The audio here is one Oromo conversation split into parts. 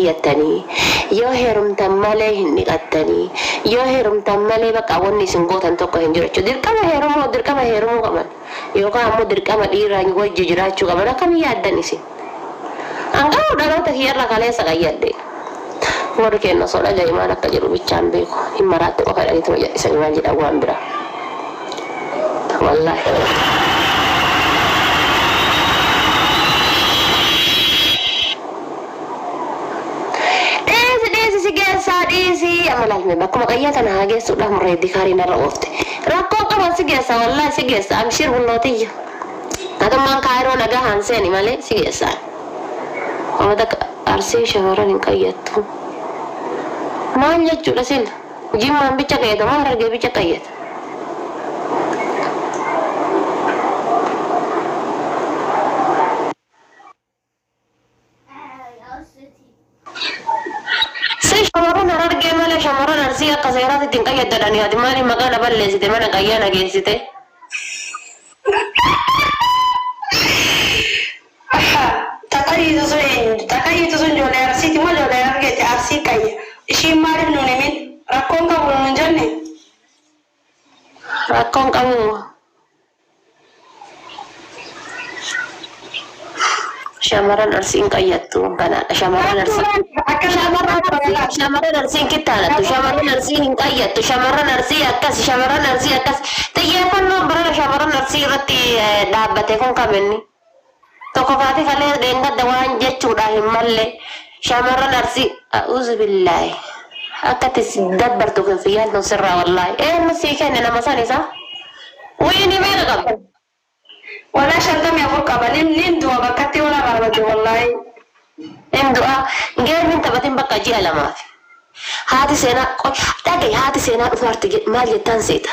يتني يهرم تملي هني قتني يهرم تملي بقى وني سنقوت أنتو كهنجر شدير كم هرمو كمان يوكا أمو در كم الإيران يقول ججرات شو كمان كم يادني سي أنغا ودارو تخير لك عليه سغير دي وركين نصولا جاي ما لك جرو بيتشان بيكو إمارات وخير أني تمجأ إسان ماجد أقوان برا والله ساديسي أما لازم بكم قيادة أنا هاجي سودا مريدي كارينا رأوفتي ركوب كمان سجيسا والله سجيسا أمشير بالنوتية هذا ما كايرو نجا هانسيني مالي سجيسا وما دك أرسي شهران إن قيادته ما نجت رسيل جيم ما بيجا قيادة ما نرجع بيجا قيادة شمرون أرسيا قصيرات تنقيا الدراني هذه ماني مقالة بلسي تمانا قيانا جيسيتي تقيد سن جولي أرسيتي ما جولي أرسيتي أرسي كي إشي مارب نوني من ركون قبل من جنة ركون قبل شمرون أرسين قيادتو بنا شمرون أرسين كتانا شمرون أرسين قيادتو شمرون أرسين أكاس تيجيبون نمبر شمرون أرسين رتي دابته كون كمني تكفاتي فلي دينغ دوان جتشو راهم ملة شمرون أرسين أعوذ بالله أكتس دبر تكفيات نصرة والله مسيكين أنا مساني صح ويني مين قبل ولا شنتم يا فوق قبل نين دوا بكتي ولا غربتي والله إن دوا غير من تبتين بقى جي علامات هاتي سينا تاجي هاتي سينا أفرت ما جتان سيتا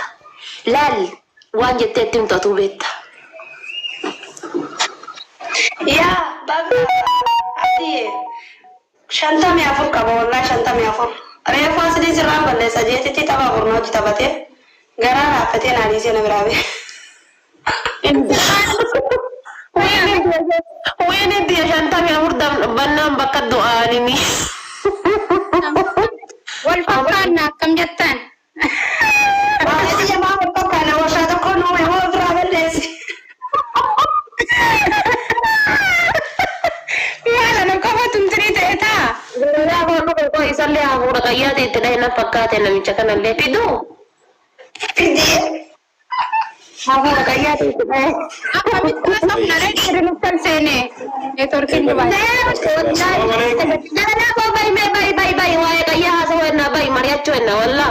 لال وان جتتم تطوبيت يا بابا أدي شنتم يا فوق قبل والله شنتم يا فوق ريفا سدي سرام بلي سجيتي تبا غرنا جتبتي غرا رافتين علي سينا برابي وين انت يا شنطة يا ورده بنام بكدو انمي والفقرنا كم جتان هذه جماعة الفقرنا وشاد كل هو يوفر على الناس ما لنا كفت تريد إتا لا هو يصلي أبو رقيات تلاقينا فكات إنه يشكن اللي بدو بدي أبو رقيات تلاقي apa bisa menarik dari lukan sini itu orkin juga jangan apa bye wah kayak hasil na bye Maria cuena wala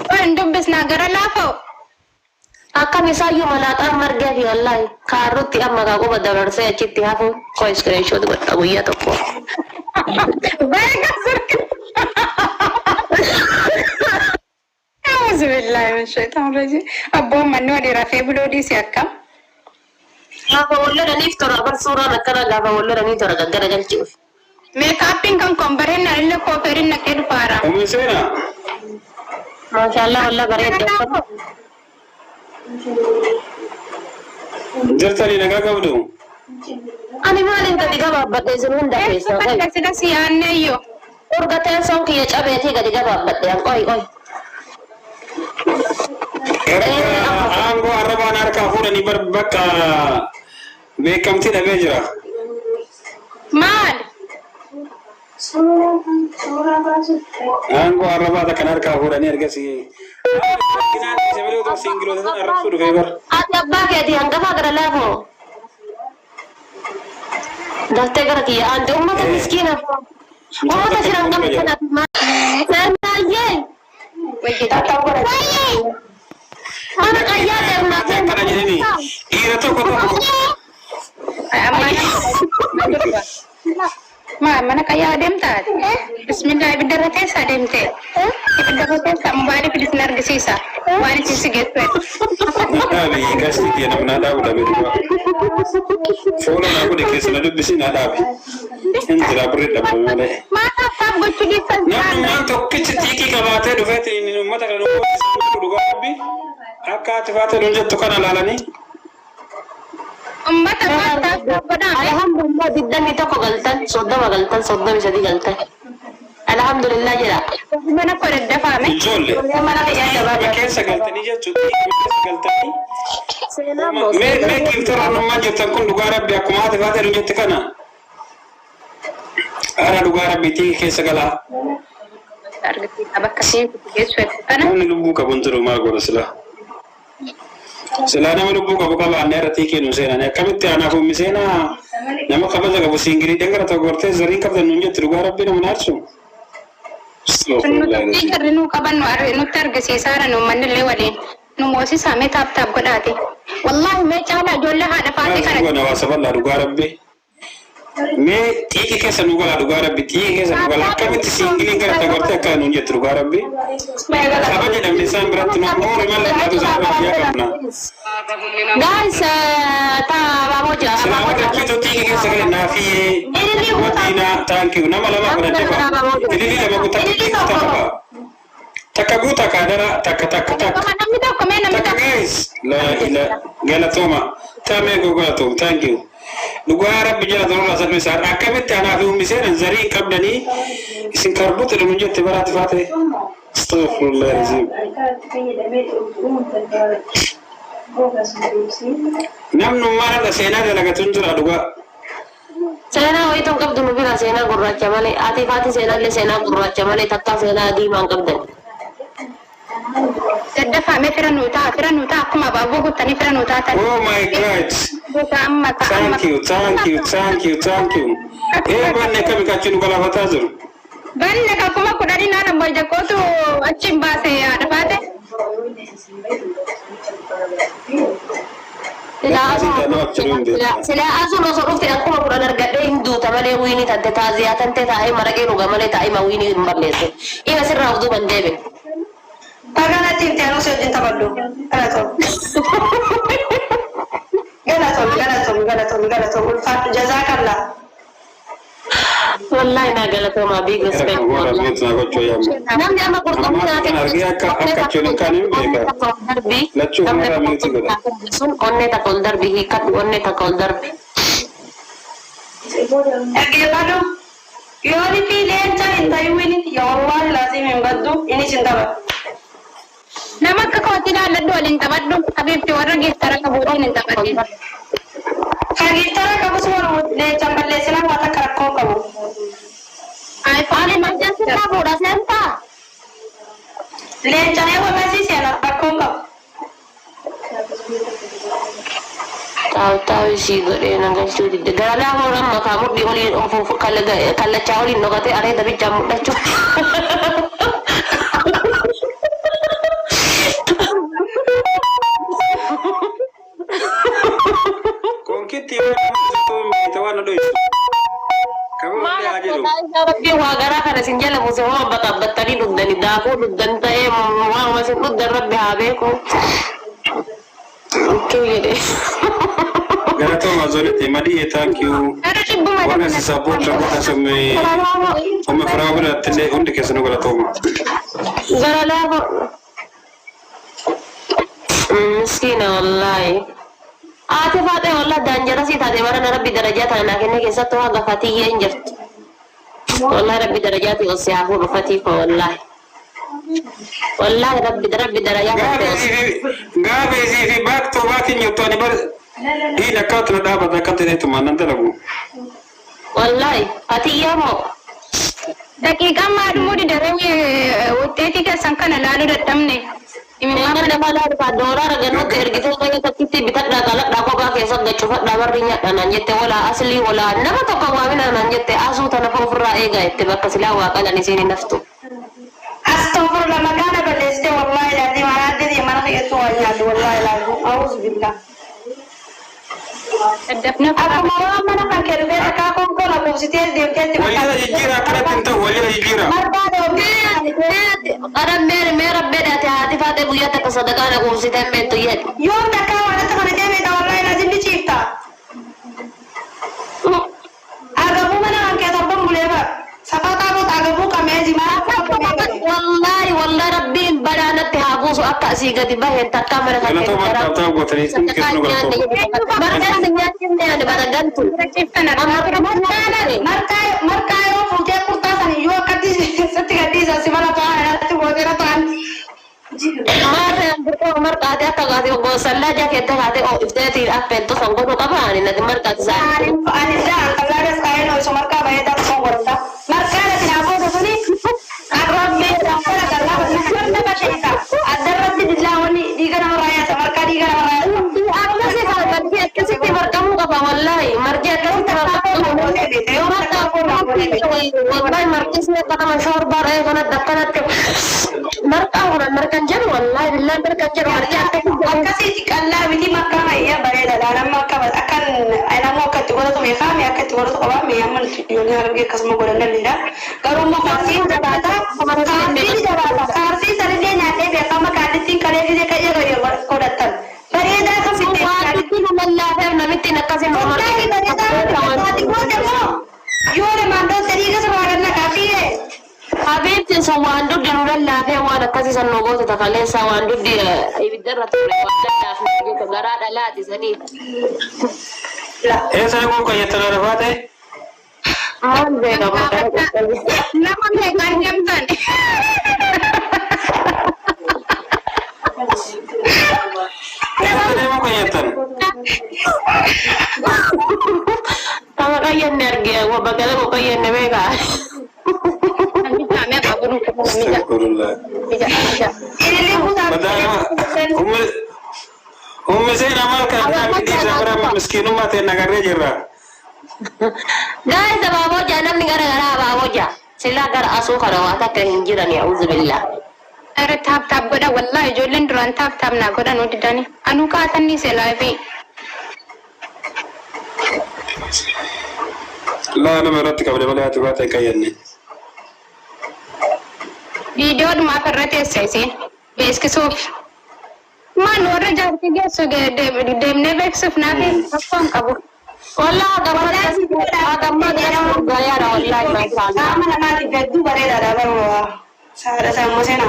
untuk bis negara lafo akan misalnya malata marga di Allah karut ya maka aku badalar saya citi aku kau screenshot buat aku ya toko baik surkin Bismillah syaitan rajim abbo manu di rafi bulodi siakam apa wallo da niftor abar sura na kana ga ba wallo da niftor ga gara gal ciuf makeup kan kombaren na ille ko ferin na kedu para Komisena masyaallah wallah bare de jirtani naga gabdu ani malin ga diga babba de zunun da pesa kan sida siyanne yo urgata son ki ya cabe te ga diga babba de an oi Anggo araba narka fuda ni barbaka bekamti da bejra mal Anggo araba da kanarka fuda ni argasi ina jebelo to singiro da arab fudu fever ati abba ke di anga fa gara lafo datte gara ki ante ummata miskina ummata siranga kana ma sanaye Mana kaya deh macam kana jeni ira to ko mana kaya adem tad bismillah bidarate sa adem te bidarate sa mbari pidis nargisisa wani ci siget abi gasti ke namna da uda be ba fona na gode ke sana dubbi sina da bi in jira bure da ba male mata tab gochu di san na to kici tiki ka ba ta do fete ni mata ka no ko do go bi akka ta fata don jetto kana lalani ummata maata godame alhamdulillah diddan itu galtan soddoma jadi galtan alhamdulillah jira mana ko dafame ijoollee mana kiyyaa keessa galtanii jechuudha keessa galtanii seenaa mee giiftaroonummaa jirtan kun dhugaa rabbi akkuma haati faate jette kana ara dhugaa rabbiitii keessa galaa argati abakka seentu geessu kana namni lubbuu qabuun jiru maal godha silaa nama lubbuu qabu qabaanne irratti kennu seenaan akkamitti anaaf ummi seenaa nama kabaja qabu siingirii dangara ta'u gortee zariin qabdan nuun jetti dhugaa rabbii nama naarsu nuti nu qabannu nutti argisiisaara nu mannillee waliin nu moosisaa mee taap godhaate wallahi mee caalaa ijoollee haadha faate kana gona waa saballaa dhugaa rabbii mee xiiqi keessa nu gola dhugaa rabbii xiiqi keessa nu gola akkamitti siingiliin gara tagortee akka nuun jettu dhugaa rabbii kabaja dhabne isaan biratti nu moori malee dhaatu isaan rabbiyaa qabna guys moja silaa warra kiitoo xiiqi keessa gale naafii wadiina taankiyu nama lama godhadhe ba ilili lama guutaa takka guuta kaadara takka namni tokko guys la ila galatoma tame go galatom thank you dhugaa rabbi jala dorora sabbi sar akkamitti anaaf ummi seenan zarii qabdanii isin karbuutu dhumu jette baraati faate astaghfirullah azim namnu mara seenaa dalagatun jira dhugaa seenaa wayitu qabdu nu bira seenaa gurraacha malee ati faati seenaallee seenaa gurraacha malee takka seenaa diimaan qabdan daddafame fira nuutaa akkuma baaboo guttanii fira nuutaa ta'e oh my god thank you banne kami kachinu kala fata jiru banne ka kuma kudari nana boyja kotu achin baase ada fate sila asu lo sorufte akkuma kudan argadhe hindu tamale wini tante taziya tante tae marage nuga male tae ma wini mbalese iba sirra udu bandebe pagana tinti anu se jinta baddu galatom ulfat jazakallah wallahi na galatoma big respect namni ama qurxummii naate argi akka chulin kanin beka lachu mara miti goda sun onne takol darbi hikat onne takol darbi Agilado, yoni fi lenta inta yuwini ya wallahi lazim imbaddu ini cindaba. nama ka ko tinaaladdu walin tabaddu habibti warra giftara kabuudin in tabaddi Kagitara kamu semua le jamballe sila wata karakko kamu. ay faale Jangan kita bodoh senta. Le jane wa masih sila karakko kamu. Tahu sih gede nangga studi. Degala orang makamu diuli kalau cawli nogate are tapi jamu dah cuk. Kongkiti tawana doi. Kamu boleh aja lu. Tapi wagara kada sinjala musuh bakat batari dudani daku dudan tae mau masih dudan rabbi habeko. Oke deh. Garato mazole temadi thank you. Wana si support kwa sababu umefurahi tende unde kesano garato. Garala Miskina wallahi. Ate fate wallahi danjara sih tadi mana Rabbi darajat anak ini kisah tuh agak fatih anjir. Wallahi Rabbi darajat usiahu fatih wallahi. Wallahi Rabbi darajat. Gabe sih di bak to bakin nyutoni bar. Ina kau tu dah pada kata itu mana terlalu. Wallahi fatih ya mau. dakika maadumuu didaree wuxeetii keessan kana laaluu dadhabne Dengan nama dari Padora, regan ergitu kayak ketika bitak dagalat dako ba kesan da coba damar rinya dan anjete wala asli wala nama to kawamin dan anjete asu tanah furra ega ite baka silawa kala ni sini naftu. Astaghfirullah makana baleste wallahi lazim aradi di mana itu wanya wallahi lazim auzubillah. daddafne Aku mau mana kan kerbe ka kon ko la positif di kete Wajah hijira kena tinta wajah hijira. Kadang merah beda hati fate buya tak kesadaqan aku mesti tempe tu ya. Yom taka wala ta kana deme da wallahi lazim dicipta. Agamu mana kan keta bom buleba. Safata bot agamu ka meji mana Wallahi Rabbi badanat hagus akka asii gadi bahen takka mana kan Gana toma tap gotani sun kisnu galto. markaan nyaachifne ani baragantu marka yoo fuutee kurtaa san iyyuu akkatti sitti gadhiisa si mana ta'an irratti boodera ta'an. marreen biroo marqaate akka gaati gosallaa jaaketta gaate oo ifteetii affeelto san godhu qabaani nati marqaati isaanii. Ani dah kalau ada sekali no iso marka bayar tak songorta. Marka ada tina aku tu ni. Arwah be apa la kala na bashika. Ada rabbi dilawani diga na raya sa marka diga na raya. Aku sih kalau tadi aku sih markamu apa wallahi marja kan wallahi markisnya kata masyhur bare kana dakkanat marka orang markan jar wallahi billahi markan jar marja Kasih jikalla biti marka maya bare da dalam marka akan ana mau ka tuwa to me kami akan tuwa to ba me amman yoni harge kasma godan lida. Garu mo kasi da bata kasi da bata kasi sarde na de be kama ka tin kale je ka je gari kodatan. Bare da ka fitte itu wallahi fer na mitti nakasin Kota ki bare da ka ko de mo. Yore mando tariqa se waranna kafi hai. Habibti sawandu di nuran lafe wana kasi san nogo ta kale sawandu di ibidara tule wala lafe gitu gara ada lati sani. Saya mau kaya tanah rafate. Ambe na ba. Naman may kanyam tan. Saya mau kaya tanah. Tama kaya energi wa bagala ko kaya nemega. Kami apa guru kita mija. Astagfirullah. Ini lihat Madama, saya nama kan di seberang miskin umat yang negara jera. Guys, babo janam ni gara-gara babo ja. Sila gar asu karawata ke hinjiran ya uzubillah. Are tap goda wallahi jolen duran tap na goda no didani. Anu ka tan ni se live. La ana merati kabla bala tu bata kayanni. Video dum afarrate sese. Bes ke sof. Man ora jarti ge so ge dem ne bek sof na ke apam kabu. Wallah agama dia gaya ra wallahi mashallah. sama nama itu bare da baru. Sara sama sena.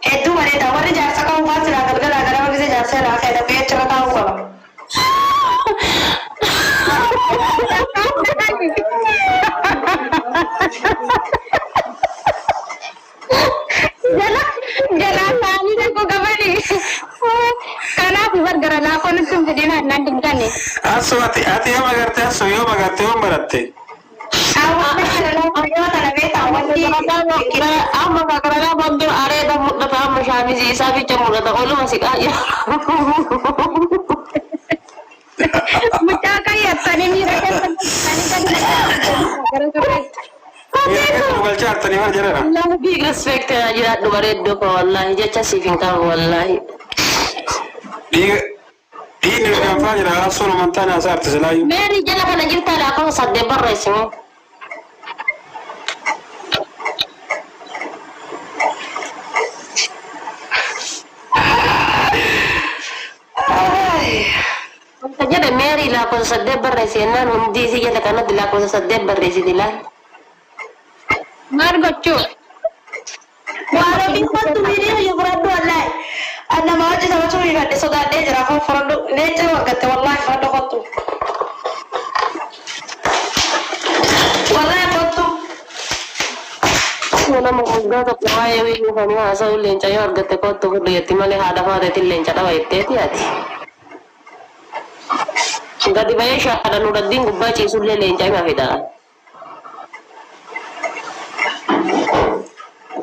Itu bare da bare jasa kau buat sila gara gara bisa jasa lah kayak tapi cakap tahu kau. Jalan tani ko gabani. Kana buat garala ko nung jadi nanding kan ni. Aso ati yang magarte aso yo magarte om baratte. Awak kalau kau tak ada tahu Amma kakara bantu are da mutta ta mashami ji sabi chamura ta olu masik aya. Mucha kaya tani ni rakan tani kan. Ya kan balcar tani mar jara. Allah big respect aja do bare do ko wallahi jecha sifin ka wallahi. Ini yang fajra aso no mantana asar tselai. Meri jala kana jirta da ko sadde barre simo. Saja de Mary la ko sadde barre sinan hundi si jala kana dila ko sadde barre si dila. Mar gochu. Walau bingkot tu video yang beradu alai. Anda mau aja sama curi kan? Sudah ada jerafah beradu. Ini cewek kata wallahi beradu kotu. Wallahi kotu. Wala mo uga ta pawaye wi ko ni asa ulen chayo argate ko to ko yeti male hada hada tillen chada waitte ti ati. Gadi baye shada no dadin gubba ci sulle len chay ma fida.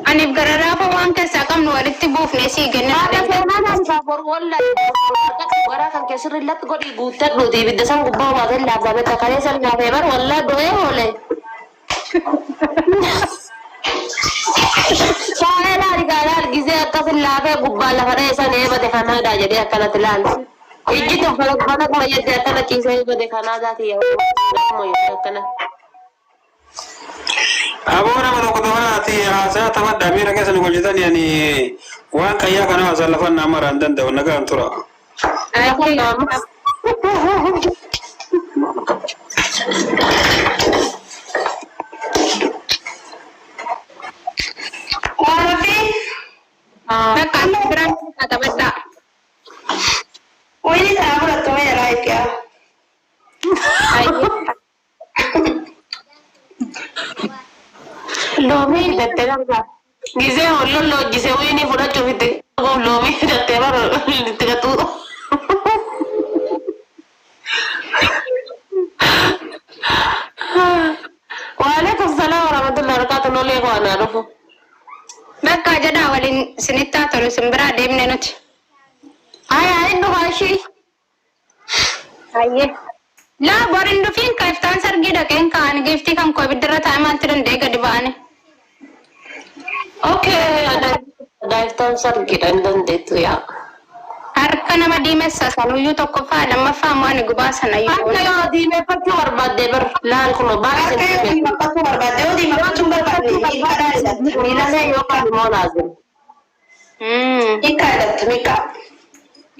Ani garara ko wan ka sakam no aritti buf ne si genna. Ada fena na sa por wala. Gara kan ke sirrillat godi gutat do di bidasan gubba ma del la zabe ta kale sal na febar wala doe hole. Shaela rigala gize ka fil la fe gubba la fare sa ne ba dekhana da jadi akala tilal. Iji to falak falak ma yedde akala chise ba dekhana da thi mo yakana. Abona mana ko dona ati asa tamadda mira kesa ni gojitan yani wan kaya kana wasallafan namar andan da naga antura. Aku nam. Tapi Na kami berang kata Loomii fidattee darbaa. Gisee hollollo gisee wayinii fudhachuu fitte. Loomii fidattee bara itti gatuudha. Waalaikum salam warahmatullahi wabarakatuh. Nolee koo anaa dhufu. Bakka jedhaa waliin sinittaa tolu simbiraa deemne nuti. Ayi dhufaa ishii. Ayyee. Laa boriin dhufiin ka iftaan sargii dhaqeen ka'an giftii kan koo ibiddirra taa'e maalti danda'e gadi ba'ani. Okay, ada iftaan sargiidha hin dandeettu yaa. Harka nama diimessa sanuyyuu tokkoffaa lammaffaa immoo ani gubaa sanayyuu. Harka yoo diimeffachuu barbaadde bar laal kunoo baay'ee Harka yoo diimeffachuu barbaadde yoo diimeffachuun barbaadde hiika dhaadhatti. miilalee yookaan immoo laazim. Hiika dhaadhatti miika.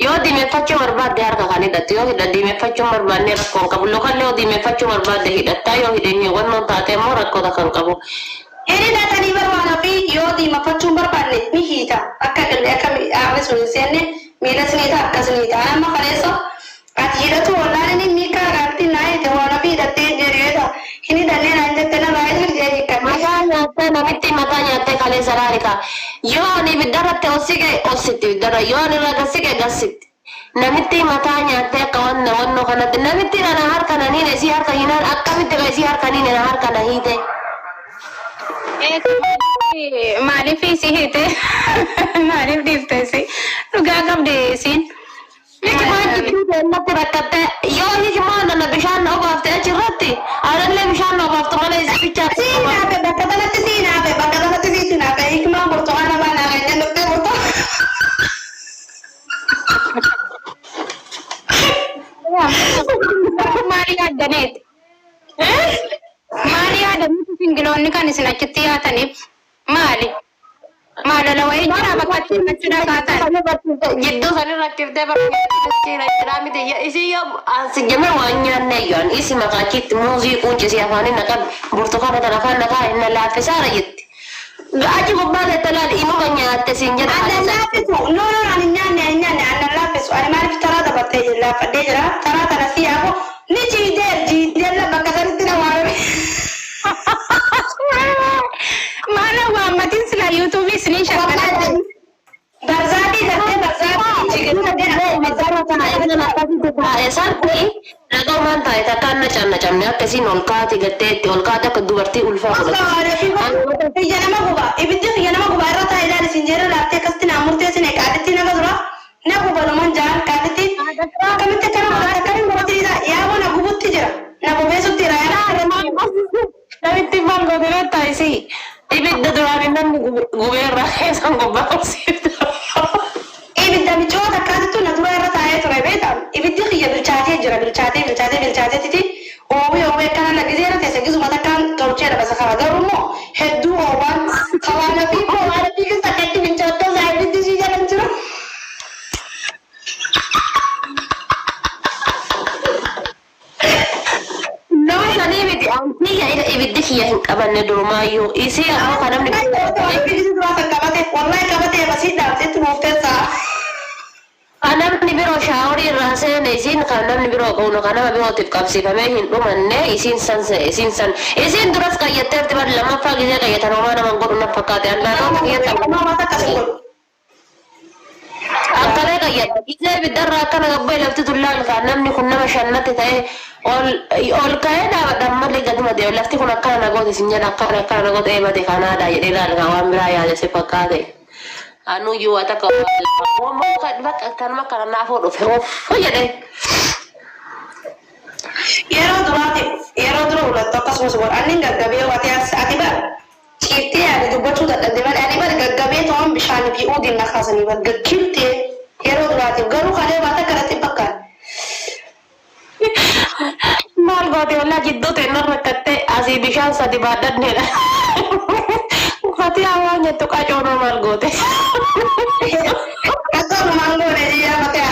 Yoo diimeffachuu barbaadde harka kan hidhattu yoo diimeffachuu barbaadde rakkoon qabu lokallee yoo diimeffachuu barbaadde hidhattaa yoo hidheenye wannoon taate immoo rakkoota kan qabu. Inni dhaatanii barbaada fi yoo diimeffachuun barbaadde ni hiita. Akka aarri sun hin seenne miila siniita akka siniita. Amma kaleessa ati hidhatu wallaan inni miika gaartii naa hidhe waan ofii hidhattee jedheeta. Hin hidhannee naan jette na baay'ee jirjee hiikkanne. Mataa nyaattee namitti mataa nyaattee kaleessa raarika. Yoo ani ibiddarratti osige ositti ibiddarra yoo ani irra gassige gassitti. Namitti mataa nyaattee akka wannoo kanatti namitti na harka na niine isii harka hinaan akkamitti ga isii harka niine na harka na hiite. Maaliif isi hiite? Maaliif dhiifte isi? Dhugaa qabdi isiin. Hikimaan jibbuu natti rakkattee yoo hikimaan nana bishaan na obaafte achirratti aanallee bishaan na obaaftu malee isi bichaa. Siinaafe bakka kanatti siinaafe bakka kanatti siinaafe hikimaan burtukaana baanaa keenya dhuftee burtuu. Maali yaaddaneeti? Maali yaaddaneeti singiloonni kan isin achitti yaataniif? Maali? Maalala wayii jira bakka itti dhaqaatan. Jidduu sanii rakkiftee barbaadde miti isii yoo ansijjame waan nyaanne yoon isi makaachiitti muuzii quncisi afaanin naqan burtukaana tan afaan naqaa inna laaffisaara jetti. Achi gubbaa teette laal inuma nyaatte siin jedha. Aannan laaffisu ani nyaanne aannan laaffisu ani maaliif taraa dabattee laaffadhee jira taraa kana si yaa'u ni jiidee bakka sanitti na waamame. Mana waammatiin sila yuutuubii isiniin shakkalatti. Barzaatii gartee Sarki nagaa maan taa'e takkaan na camne akkasiin ol kaati gatteetti ol kaati akka dubartii ulfaa fudhatu. Ija nama guba ibiddi ija nama guba irra taa'e ilaali siin jedhu laaftee akkasitti naa murteessine qaadhitti nama dura na guba namoon jaan qaadhitti akkamitti akka nama akkamiin gubatti yaaboo na gubutti jira na gubeessutti jira Namitti maal godhee taa'isi ibidda duraan namni gubeerraa keessan gubbaa qabsiiftu. Ibidda michoota akkaatittu na dura irra taa'ee ture beekam ibiddi kiyya bilchaatee jira bilchaateetiti oowwii akkana lagiseera teessa gisuma takkaan tolchee dhabasa kara garuu immoo hedduu oowwaan kawaana fi oowwaana fi keessa akkatti bilchaattoo isaa ibiddi sii jalan jira. Sanii miti antiya ibiddi kiyya hin qabanne durumaayyuu isii ammoo kan namni Ibiddi duraa kan qabate wallahi qabatee basii dhaabteetti buufteessaa. kan namni biroo shaaworii irraa seene isiin kan namni biroo qabu kan nama birootiif qabsiifamee hin dhumanne isiin duras qayyatteerti bar lammaffaa gisee qayyatan homaa naman godhu na fakkaate allaatoota kiyyatan akkanee qayyata gisee ibiddarraa akkana gabbee lafti tullaan kan namni kun nama shannatti ta'e ol ka'ee dhaabadhaan malee gaduma deemu lafti kun akkana nagoota isin jedha akkana nagoota eebate kanaadhaa jedhee ilaalaa waan biraa yaade si fakkaate. Anu yoo ata kau mau kat kanuma kana naafoo dhufe hoo jedhe. Yeroo dura ulattu akkasumas ani gaggabee wati ati bar ciiftee yaade dubbachuu dadhabde bar ani bar gaggabee to'an bishaan fi udiin na kaasanii bar gaggiltee yeroo duraatiif garuu kalee baata kanatti bakkaan. Maal goote wallaa jidduu ta'e narra kattee asii bishaan sadi baadhadneedha. Fati awaan nyattu qacoonoo maal goote. Qacoonoo maal goote jiyyaa fatee.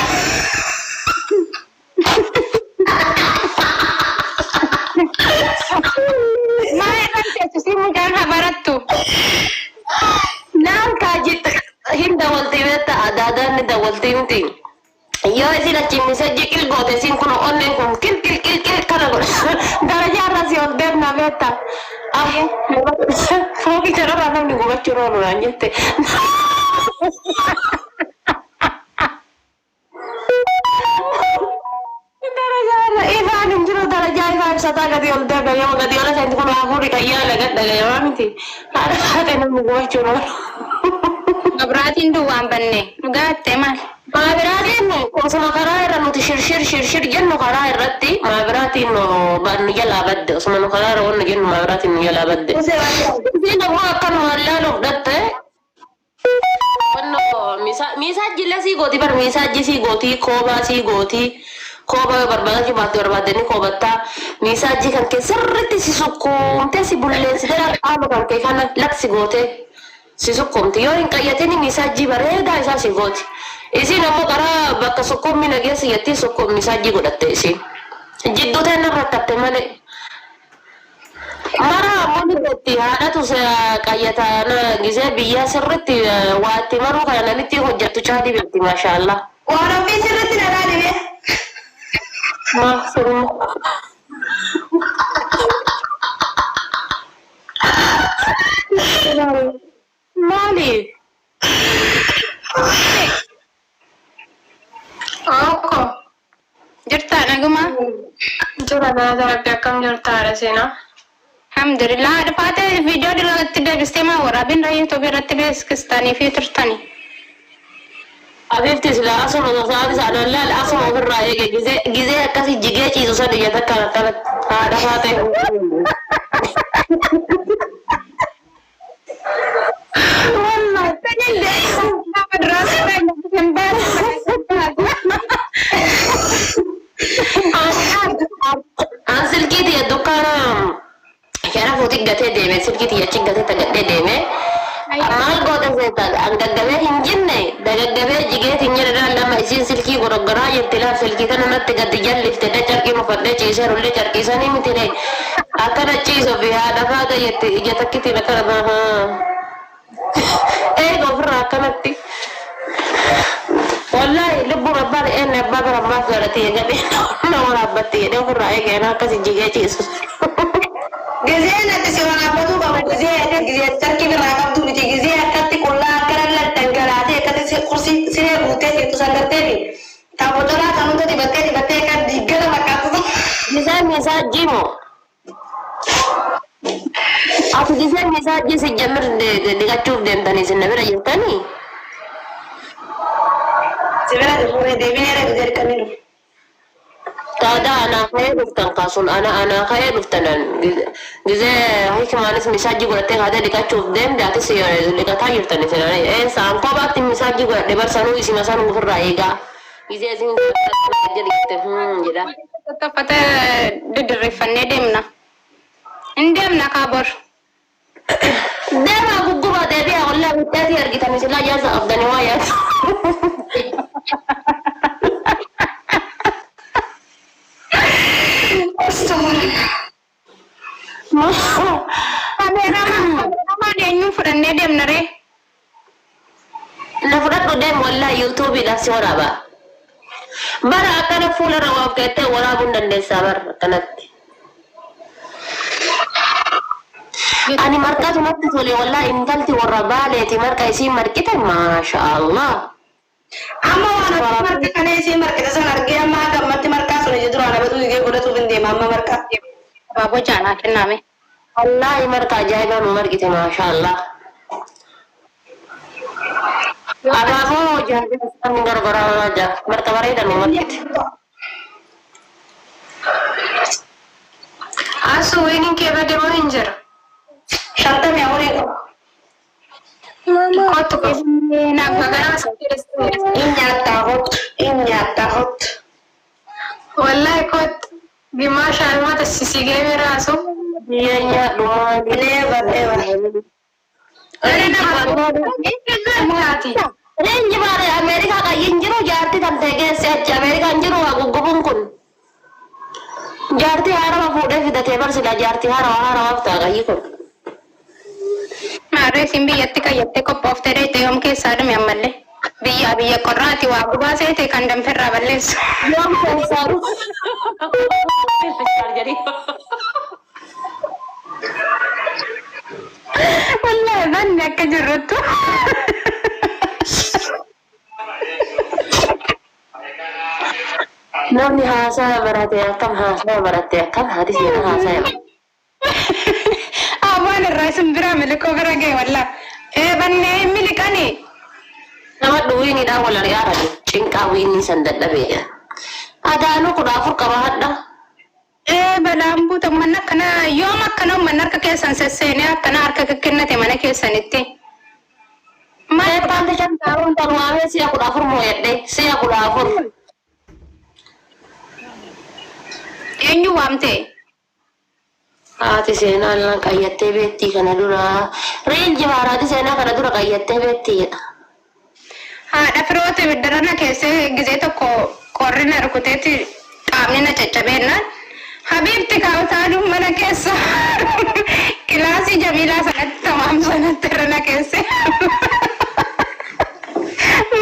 Maal irraan teessisii mucaan habarattu. Naan kaajit hin dawaltii beekta adaadaan ni dawaltii miti. Yoo isin achimmisa jiqil goote isin kun onneen kun kil kana godha. Darajaa irra si ol deemna beekta. Foki cara mana nih gue curang nanya teh. Ivan jero darajai Ivan sata gadi olda gaya gadi ola saya tuh aku di kaya lagat gaya mami ada kata nang gue curang. Berarti itu ambanne. Enggak teman. Ma berarti no sama karaya no shir jenno karaya ratti ma berarti no ban yala badde sama no karaya wonno jenno ma berarti no yala badde. Sino mo akan wala no datte. Wonno misajji la si goti bar misajji si goti koba si goti. Koba barbaga barbada ni kobata misajji kan ke sirriti si sukkumte si bulle si dara qalu kan ke kana laksi gote si sukkumte yo in qayatini misajji bareda isa si gote isi namo kara bakka sukkummi nage si yatti sukkum misajji godatte isi jiddu tena ratatte male mara moni gotti hada tu se qayata na gize biya sirriti wati maru kana nitti hojjatu chadi bitti mashallah wara fi sirriti dalali be Maksudnya Mali Ako. Jirta na guma? Jura na dakam jurta sina. Alhamdulillah. Ada pate video di lahat tidak istimewa. Rabin rayu to birat tidak kistani fitur tani. حبيبتي لا أصلا وصارت على لا الأصل في الرأي جزء كاسي جيجي وصار يتذكر ثلاث هذا فاتح والله تجد مدرسة أنزل كده يا دكان كأنا فوتك جتة ديمة سل كده يا شيء جتة تجدة ديمة Amal goda setan, angkat gawe hinjin nih, dagang gawe jige hinjin ada lama isin silki gorok-gorok yang telah silki kan anak tiga tiga lift ada carki mufadde cisa rulle carki sani miti nih, akan ada cisa biha dapat ada ya tak kita nak ada gofra akan nanti, wallahi lebu rabar nebak rabar berarti ya jadi nomor abadi dia gofra ya kena kasih jige cisa. Gizeen ati si waan abatu qabu gizee tarkii birraa qabdu miti gizee akkatti qullaa akkana dhangalaatee akkatti si kursi siree buutee jirtu sangarteefi taabotolaa kan hunda dibattee kan diggala fakkaatu Misal jimo. Aku misal si jamir dikacuf dan tani senabira tani. sibira dibure deebineera gizee kamilu Tada anak saya duftan kasun anak saya duftanan gize hikmah nis misaji gua teh ada dikacuf dem dati sih dikatayur tani senane sampo bakti misaji gua debar sanu isi masan gua raiga gize sing jadi jeda tetap ada diderifan demna kabur dem aku gua debi aku lah tadi harga kita misalnya jasa abdani waya Kamera dia nyufuran dem nare. Nafurat ko dem wala YouTube ila siwara ba. Bara akana fula rawa kete wala bundan de sabar kanat. Ani marka tunatti tole wala intalti warra bale ti marka isi markita masya Allah. amma waan marka kana isi marka san arge amma gammatti marka sun jedhu ana batu dige godatu binde amma marka Babu jana kename. Wallahi marka jaiba no markita masya Allah. Abamu jangan sambil gara-gara aja. Bertawarai dan memarkit. Asu ini kira dia mau injer. shanta me amore Kotu ko. Nagbagana sa inya tahot wallahi kot di masha Allah ta sisige mera asu. Iya doa never ever Renji bare Amerika ka injiro jarti tan tege se Amerika injiro aku gubung kun. Jarti hara fude vida tebar sila jarti hara afta ka yikun. Mare simbi yette ko poftere te om ke sar me amalle. Biya korrati wa guba se te kandam ferra balles. Yom saru. Jadi akka jirrutu. Namni haasaa barate akkam haasaa barate akkam haati seenaa haasaa jedhama. Awwaan irraa isin biraa miliqoo bira ga'e wallaa. Bannee miliqanii. Nama dhuwiinidhaan wal ari'aarani. Cinqaa wiinii san dadhabee. Adaanuu 14 qaba hadha. Balaan buuta manna akkana yoom akkana manna harka keessan sesseenee akkana harka kennate mana keessanitti. Maal baante shan taa'uun tanuwaamee si'a 14 moo'edhe si'a 14. Eenyu waamte? Haati seenaa lan qayyattee beektii kana dura. Reel jibaaraati seenaa kana dura qayyattee beektiidha. Haadha firoota darana keessee gizee tokko qorri na rukuteetti qaamni na caccabeennan. Habiibti kaawwataadhu mana keessa kilaasii Jamiilaa sanatti tamaam sanatti irra keesse.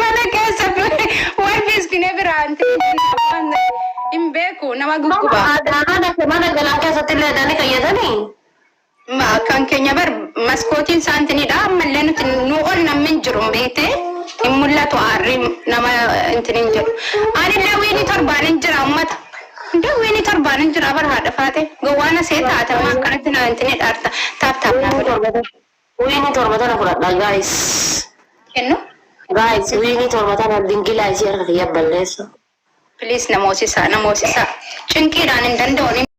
Mana keessa waan biiskinee biraan hin beeku nama gugguba. Mana galaa keessatti illee danii qayyatanii. Kan keenya bar maskootiin saantinidha. Ammallee nuti nu ol namni jiru beekte hin mul'atu aarri nama intinin jedhu. Anillee wiini torbaan hin jira ummata. Wiini torbaan hin jira bar haadha faate. Gowwaana see taate amma akkanatti na intini dhaarta. Taap Wiini torbatana fudhadha gaayis. Kennu? Gaayis wiini torbatana dingilaa isii harka kiyya balleessa. Please namoosisaa. Cinqiidhaan hin danda'u.